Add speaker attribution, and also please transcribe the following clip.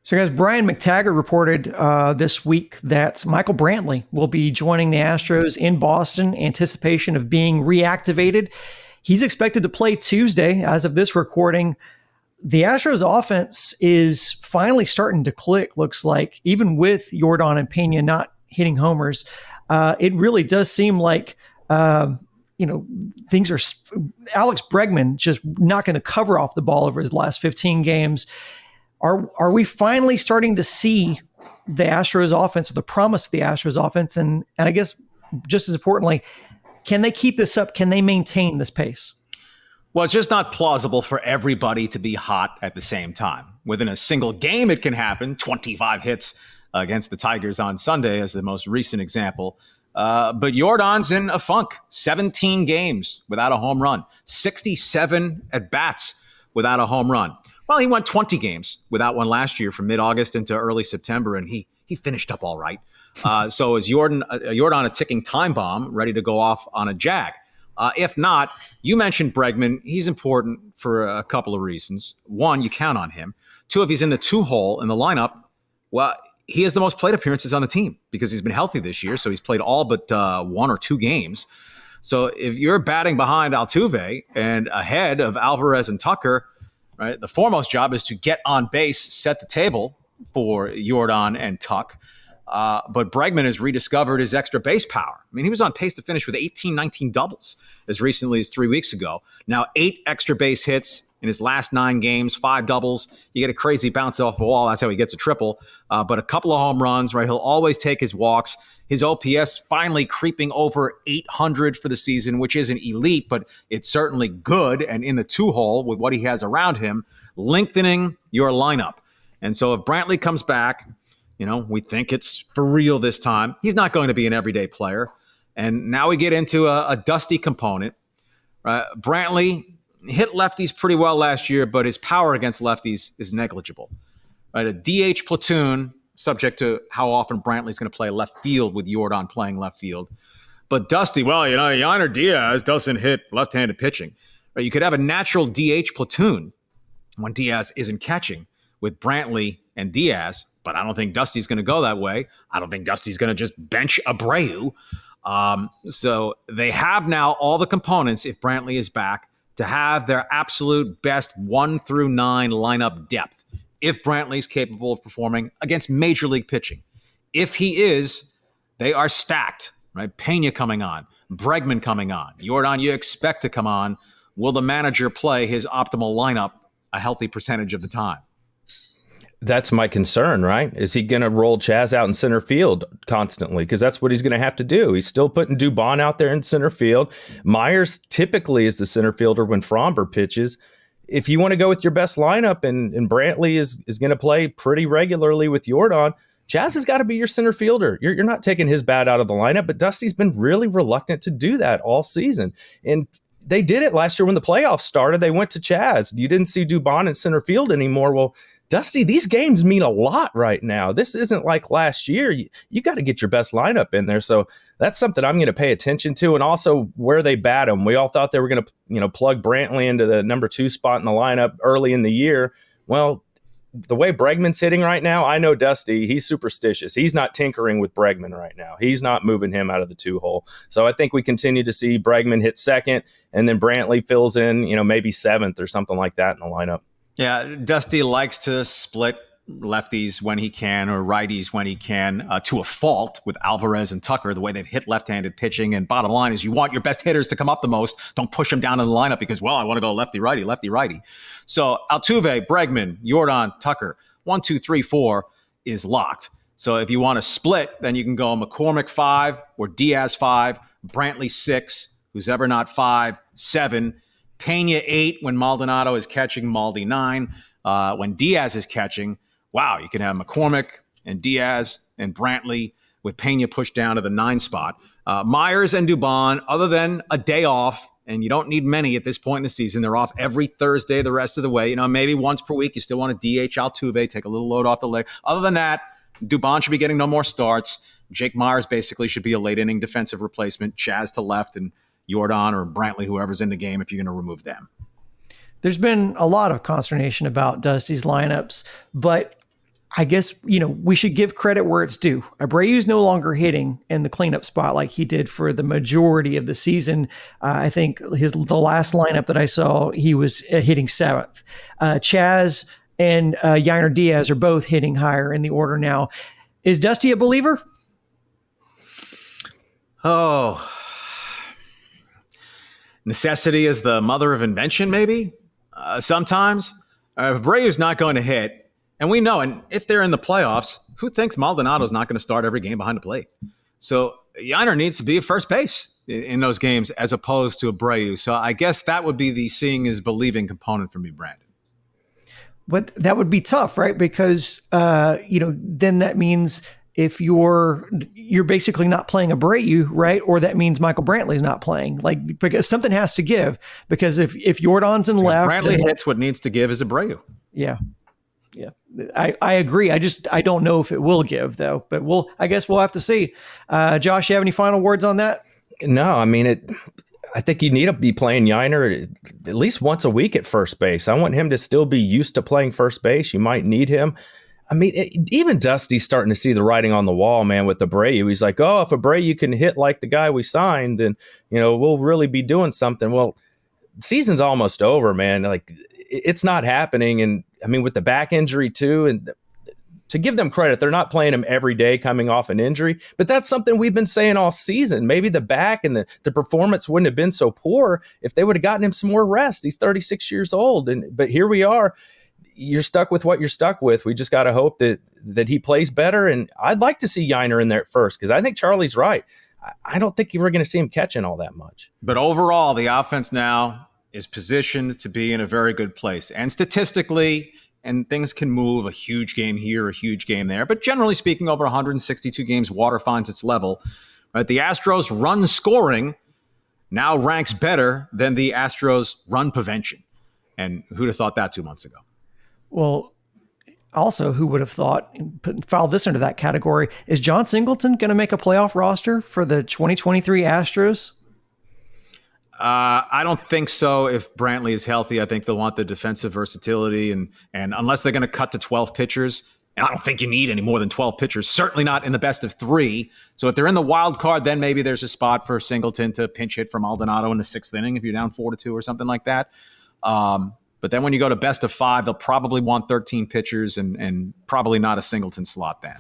Speaker 1: So, guys, Brian McTaggart reported this week that Michael Brantley will be joining the Astros in Boston, anticipation of being reactivated. He's expected to play Tuesday. As of this recording, the Astros offense is finally starting to click, looks like, even with Jordan and Pena not hitting homers. It really does seem like, things are Alex Bregman just knocking the cover off the ball over his last 15 games. Are we finally starting to see the Astros offense, or the promise of the Astros offense? And I guess just as importantly, can they keep this up? Can they maintain this pace?
Speaker 2: Well, it's just not plausible for everybody to be hot at the same time. Within a single game, it can happen. 25 hits against the Tigers on Sunday as the most recent example. But Jordan's in a funk. 17 games without a home run. 67 at-bats without a home run. Well, he went 20 games without one last year from mid-August into early September, and he finished up all right. So is Jordan a ticking time bomb ready to go off on a jag? If not, you mentioned Bregman. He's important for a couple of reasons. One, you count on him. Two, if he's in the two-hole in the lineup, well, he has the most plate appearances on the team because he's been healthy this year, so he's played all but 1 or 2 games. So if you're batting behind Altuve and ahead of Alvarez and Tucker, right, the foremost job is to get on base, set the table for Jordan and Tuck. But Bregman has rediscovered his extra base power. I mean, he was on pace to finish with 18, 19 doubles as recently as 3 weeks ago. Now 8 extra base hits in his last 9 games, 5 doubles. You get a crazy bounce off the wall. That's how he gets a triple. But a couple of home runs, right? He'll always take his walks. His OPS finally creeping over 800 for the season, which isn't elite, but it's certainly good. And in the 2-hole with what he has around him, lengthening your lineup. And so if Brantley comes back, we think it's for real this time. He's not going to be an everyday player. And now we get into a Dusty component. Right? Brantley hit lefties pretty well last year, but his power against lefties is negligible. Right? A DH platoon, subject to how often Brantley's going to play left field with Jordan playing left field. But Dusty, Yainer Diaz doesn't hit left-handed pitching. Right? You could have a natural DH platoon when Diaz isn't catching with Brantley and Diaz, but I don't think Dusty's going to go that way. I don't think Dusty's going to just bench Abreu. So they have now all the components, if Brantley is back, to have their absolute best 1 through 9 lineup depth. If Brantley's capable of performing against major league pitching. If he is, they are stacked, right? Pena coming on, Bregman coming on, Jordan you expect to come on. Will the manager play his optimal lineup a healthy percentage of the time?
Speaker 3: That's my concern, right? Is he going to roll Chaz out in center field constantly? Because that's what he's going to have to do. He's still putting Dubon out there in center field. Myers typically is the center fielder when Fromber pitches. If you want to go with your best lineup and Brantley is going to play pretty regularly with Jordan, Chaz has got to be your center fielder. You're not taking his bat out of the lineup, but Dusty's been really reluctant to do that all season. And they did it last year when the playoffs started. They went to Chaz. You didn't see Dubon in center field anymore. Well, Dusty, these games mean a lot right now. This isn't like last year. You got to get your best lineup in there. So that's something I'm going to pay attention to, and also where they bat him. We all thought they were going to, plug Brantley into the number 2 spot in the lineup early in the year. Well, the way Bregman's hitting right now, I know Dusty, he's superstitious. He's not tinkering with Bregman right now. He's not moving him out of the 2-hole. So I think we continue to see Bregman hit second, and then Brantley fills in, maybe 7th or something like that in the lineup.
Speaker 2: Yeah, Dusty likes to split lefties when he can or righties when he can to a fault with Alvarez and Tucker, the way they've hit left-handed pitching. And bottom line is you want your best hitters to come up the most. Don't push them down in the lineup because, I want to go lefty-righty, lefty-righty. So Altuve, Bregman, Jordan, Tucker, 1, 2, 3, 4 is locked. So if you want to split, then you can go McCormick 5 or Diaz 5, Brantley 6, who's ever not 5, 7, Pena 8 when Maldonado is catching, Maldi 9. When Diaz is catching, you can have McCormick and Diaz and Brantley with Pena pushed down to the 9 spot. Myers and Dubon, other than a day off, and you don't need many at this point in the season. They're off every Thursday the rest of the way. Maybe once per week you still want to DH Altuve, take a little load off the leg. Other than that, Dubon should be getting no more starts. Jake Myers basically should be a late inning defensive replacement. Chaz to left and Jordan or Brantley, whoever's in the game, if you're going to remove them.
Speaker 1: There's been a lot of consternation about Dusty's lineups, but I guess, we should give credit where it's due. Abreu's no longer hitting in the cleanup spot like he did for the majority of the season. I think the last lineup that I saw, he was hitting seventh. Chaz and Yainer Diaz are both hitting higher in the order now. Is Dusty a believer?
Speaker 2: Oh, necessity is the mother of invention, maybe? Sometimes. If Abreu's not going to hit, and we know, and if they're in the playoffs, who thinks Maldonado's not going to start every game behind the plate? So Yainer needs to be at first base in those games as opposed to Abreu. So I guess that would be the seeing is believing component for me, Brandon.
Speaker 1: But that would be tough, right? Because, then that means if you're basically not playing Abreu, right? Or that means Michael Brantley's not playing, because something has to give. Because if Jordan's in left,
Speaker 2: Brantley hits, what needs to give is Abreu.
Speaker 1: Yeah. Yeah, I agree. I don't know if it will give though, but I guess we'll have to see. Josh, you have any final words on that?
Speaker 3: No, I mean, I think you need to be playing Yainer at least once a week at first base. I want him to still be used to playing first base. You might need him. I mean, even Dusty's starting to see the writing on the wall, man, with Abreu. He's like, oh, if Abreu can hit like the guy we signed, then, we'll really be doing something. Well, season's almost over, man. Like, it's not happening. And I mean, with the back injury too, and to give them credit, they're not playing him every day coming off an injury, but that's something we've been saying all season. Maybe the back and the performance wouldn't have been so poor if they would have gotten him some more rest. He's 36 years old. But here we are. You're stuck with what you're stuck with. We just got to hope that he plays better. And I'd like to see Yainer in there at first, because I think Charlie's right. I don't think we're going to see him catching all that much.
Speaker 2: But overall, the offense now is positioned to be in a very good place. And statistically, and things can move, a huge game here, a huge game there. But generally speaking, over 162 games, water finds its level. Right? The Astros run scoring now ranks better than the Astros run prevention. And who'd have thought that 2 months ago?
Speaker 1: Well, also, who would have thought, file this into that category, is John Singleton going to make a playoff roster for the 2023 Astros?
Speaker 2: I don't think so. If Brantley is healthy, I think they'll want the defensive versatility. And unless they're going to cut to 12 pitchers, and I don't think you need any more than 12 pitchers, certainly not in the best of three. So if they're in the wild card, then maybe there's a spot for Singleton to pinch hit for Maldonado in the sixth inning if you're down 4-2 or something like that. But then when you go to best of five, they'll probably want 13 pitchers and probably not a Singleton slot then.